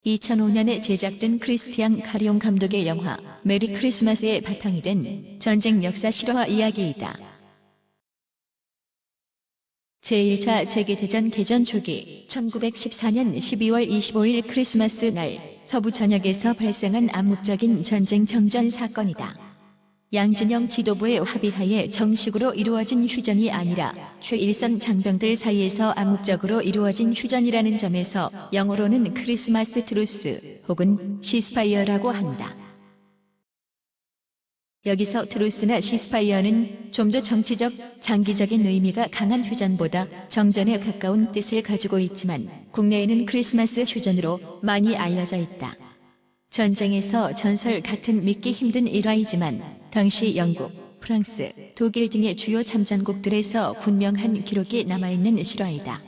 2005년에 제작된 크리스티앙 카리옹 감독의 영화 메리 크리스마스의 바탕이 된 전쟁 역사 실화 이야기이다. 제1차 세계대전 개전 초기 1914년 12월 25일 크리스마스 날 서부 전역에서 발생한 암묵적인 전쟁 정전 사건이다. 양진영 지도부의 합의하에 정식으로 이루어진 휴전이 아니라 최일선 장병들 사이에서 암묵적으로 이루어진 휴전이라는 점에서 영어로는 크리스마스 트루스 혹은 시스파이어라고 한다. 여기서 트루스나 시스파이어는 좀 더 정치적, 장기적인 의미가 강한 휴전보다 정전에 가까운 뜻을 가지고 있지만 국내에는 크리스마스 휴전으로 많이 알려져 있다. 전쟁에서 전설 같은 믿기 힘든 일화이지만 당시 영국, 프랑스, 독일 등의 주요 참전국들에서 분명한 기록이 남아있는 실화이다.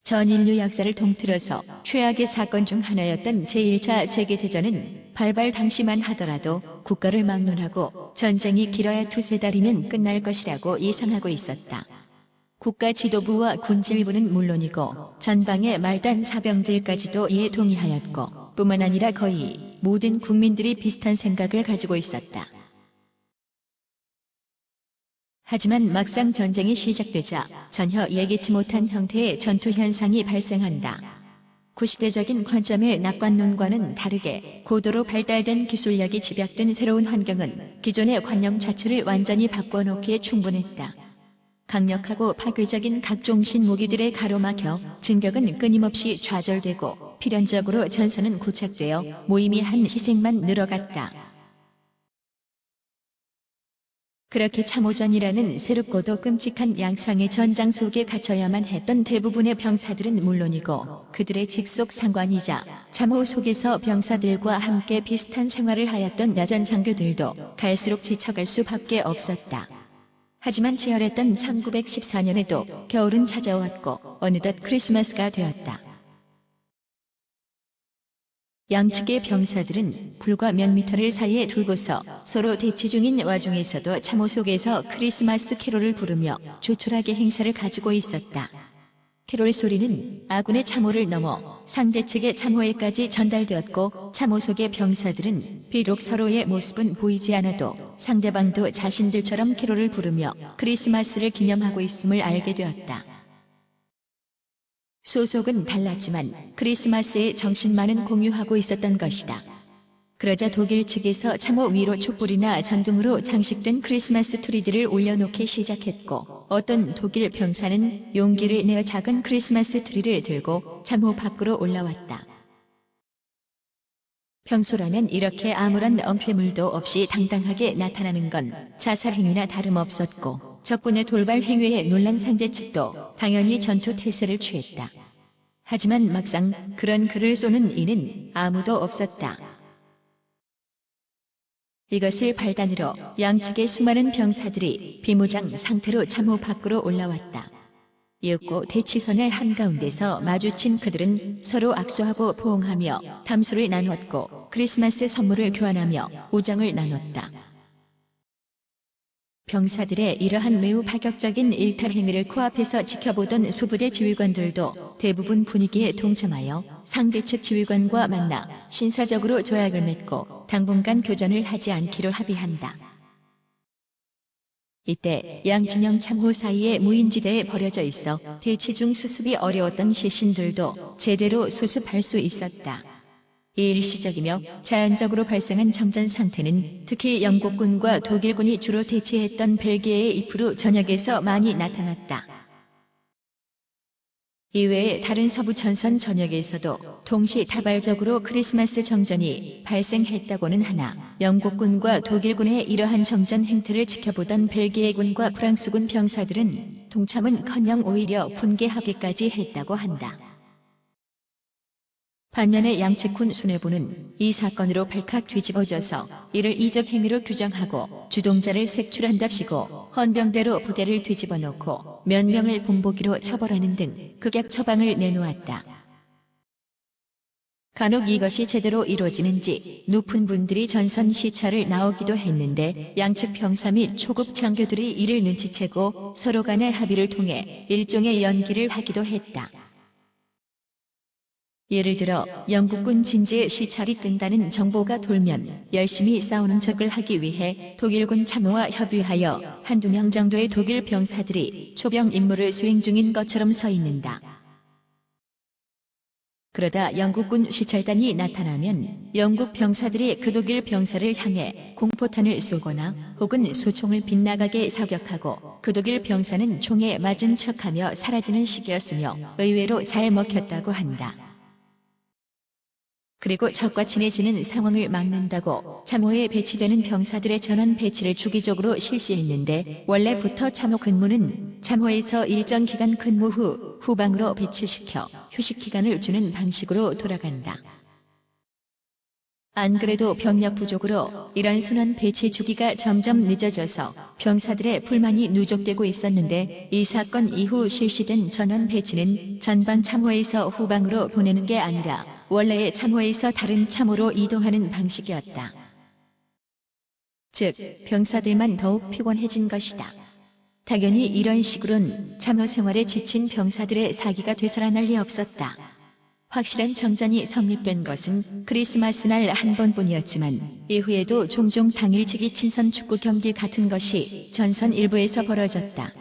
전 인류 역사를 통틀어서 최악의 사건 중 하나였던 제1차 세계대전은 발발 당시만 하더라도 국가를 막론하고 전쟁이 길어야 두세 달이면 끝날 것이라고 예상하고 있었다. 국가 지도부와 군지휘부는 물론이고 전방의 말단 사병들까지도 이에 동의하였고 뿐만 아니라 거의 모든 국민들이 비슷한 생각을 가지고 있었다. 하지만 막상 전쟁이 시작되자 전혀 예기치 못한 형태의 전투 현상이 발생한다. 구시대적인 관점의 낙관론과는 다르게 고도로 발달된 기술력이 집약된 새로운 환경은 기존의 관념 자체를 완전히 바꿔놓기에 충분했다. 강력하고 파괴적인 각종 신무기들에 가로막혀 진격은 끊임없이 좌절되고 필연적으로 전선은 고착되어 무의미한 희생만 늘어갔다. 그렇게 참호전이라는 새롭고도 끔찍한 양상의 전장 속에 갇혀야만 했던 대부분의 병사들은 물론이고 그들의 직속 상관이자 참호 속에서 병사들과 함께 비슷한 생활을 하였던 야전 장교들도 갈수록 지쳐갈 수밖에 없었다. 하지만 치열했던 1914년에도 겨울은 찾아왔고 어느덧 크리스마스가 되었다. 양측의 병사들은 불과 몇 미터를 사이에 두고서 서로 대치 중인 와중에서도 참호 속에서 크리스마스 캐롤을 부르며 조촐하게 행사를 가지고 있었다. 캐롤 소리는 아군의 참호를 넘어 상대 측의 참호에까지 전달되었고 참호 속의 병사들은 비록 서로의 모습은 보이지 않아도 상대방도 자신들처럼 캐롤을 부르며 크리스마스를 기념하고 있음을 알게 되었다. 소속은 달랐지만 크리스마스의 정신만은 공유하고 있었던 것이다. 그러자 독일 측에서 참호 위로 촛불이나 전등으로 장식된 크리스마스 트리들을 올려놓기 시작했고 어떤 독일 병사는 용기를 내어 작은 크리스마스 트리를 들고 참호 밖으로 올라왔다. 평소라면 이렇게 아무런 엄폐물도 없이 당당하게 나타나는 건 자살 행위나 다름없었고 적군의 돌발 행위에 놀란 상대 측도 당연히 전투 태세를 취했다. 하지만 막상 그런 글을 쏘는 이는 아무도 없었다. 이것을 발단으로 양측의 수많은 병사들이 비무장 상태로 참호 밖으로 올라왔다. 이윽고 대치선의 한가운데서 마주친 그들은 서로 악수하고 포옹하며 담소를 나눴고 크리스마스 선물을 교환하며 우정을 나눴다. 병사들의 이러한 매우 파격적인 일탈 행위를 코앞에서 지켜보던 소부대 지휘관들도 대부분 분위기에 동참하여 상대측 지휘관과 만나 신사적으로 조약을 맺고 당분간 교전을 하지 않기로 합의한다. 이때 양진영 참호 사이에 무인지대에 버려져 있어 대치 중 수습이 어려웠던 시신들도 제대로 수습할 수 있었다. 이 일시적이며 자연적으로 발생한 정전 상태는 특히 영국군과 독일군이 주로 대치했던 벨기에의 이프루 전역에서 많이 나타났다. 이외에 다른 서부 전선 전역에서도 동시다발적으로 크리스마스 정전이 발생했다고는 하나 영국군과 독일군의 이러한 정전 행태를 지켜보던 벨기에군과 프랑스군 병사들은 동참은커녕 오히려 분개하기까지 했다고 한다. 반면에 양측 군 수뇌부는 이 사건으로 발칵 뒤집어져서 이를 이적 행위로 규정하고 주동자를 색출한답시고 헌병대로 부대를 뒤집어 놓고 몇 명을 본보기로 처벌하는 등 극약 처방을 내놓았다. 간혹 이것이 제대로 이루어지는지 높은 분들이 전선 시찰을 나오기도 했는데 양측 병사 및 초급 장교들이 이를 눈치채고 서로 간의 합의를 통해 일종의 연기를 하기도 했다. 예를 들어 영국군 진지의 시찰이 뜬다는 정보가 돌면 열심히 싸우는 척을 하기 위해 독일군 참모와 협의하여 한두 명 정도의 독일 병사들이 초병 임무를 수행 중인 것처럼 서 있는다. 그러다 영국군 시찰단이 나타나면 영국 병사들이 그 독일 병사를 향해 공포탄을 쏘거나 혹은 소총을 빗나가게 사격하고 그 독일 병사는 총에 맞은 척하며 사라지는 식이었으며 의외로 잘 먹혔다고 한다. 그리고 적과 친해지는 상황을 막는다고 참호에 배치되는 병사들의 전원 배치를 주기적으로 실시했는데 원래부터 참호 근무는 참호에서 일정 기간 근무 후 후방으로 배치시켜 휴식 기간을 주는 방식으로 돌아간다. 안 그래도 병력 부족으로 이런 순환 배치 주기가 점점 늦어져서 병사들의 불만이 누적되고 있었는데 이 사건 이후 실시된 전원 배치는 전방 참호에서 후방으로 보내는 게 아니라 원래의 참호에서 다른 참호로 이동하는 방식이었다. 즉, 병사들만 더욱 피곤해진 것이다. 당연히 이런 식으론 참호 생활에 지친 병사들의 사기가 되살아날 리 없었다. 확실한 정전이 성립된 것은 크리스마스 날 한 번뿐이었지만 이후에도 종종 당일치기 친선 축구 경기 같은 것이 전선 일부에서 벌어졌다.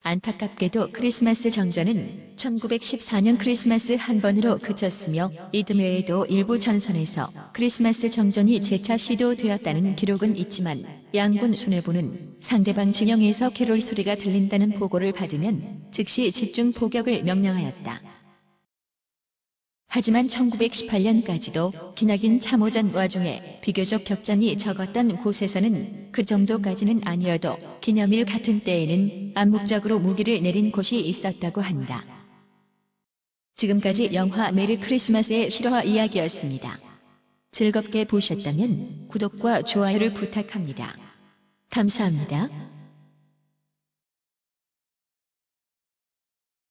안타깝게도 크리스마스 정전은 1914년 크리스마스 한 번으로 그쳤으며 이듬 해에도 일부 전선에서 크리스마스 정전이 재차 시도되었다는 기록은 있지만 양군 수뇌부는 상대방 진영에서 캐롤 소리가 들린다는 보고를 받으면 즉시 집중 포격을 명령하였다. 하지만 1918년까지도 기나긴 참호전 와중에 비교적 격전이 적었던 곳에서는 그 정도까지는 아니어도 기념일 같은 때에는 암묵적으로 무기를 내린 곳이 있었다고 한다. 지금까지 영화 메리 크리스마스의 실화 이야기였습니다. 즐겁게 보셨다면 구독과 좋아요를 부탁합니다. 감사합니다.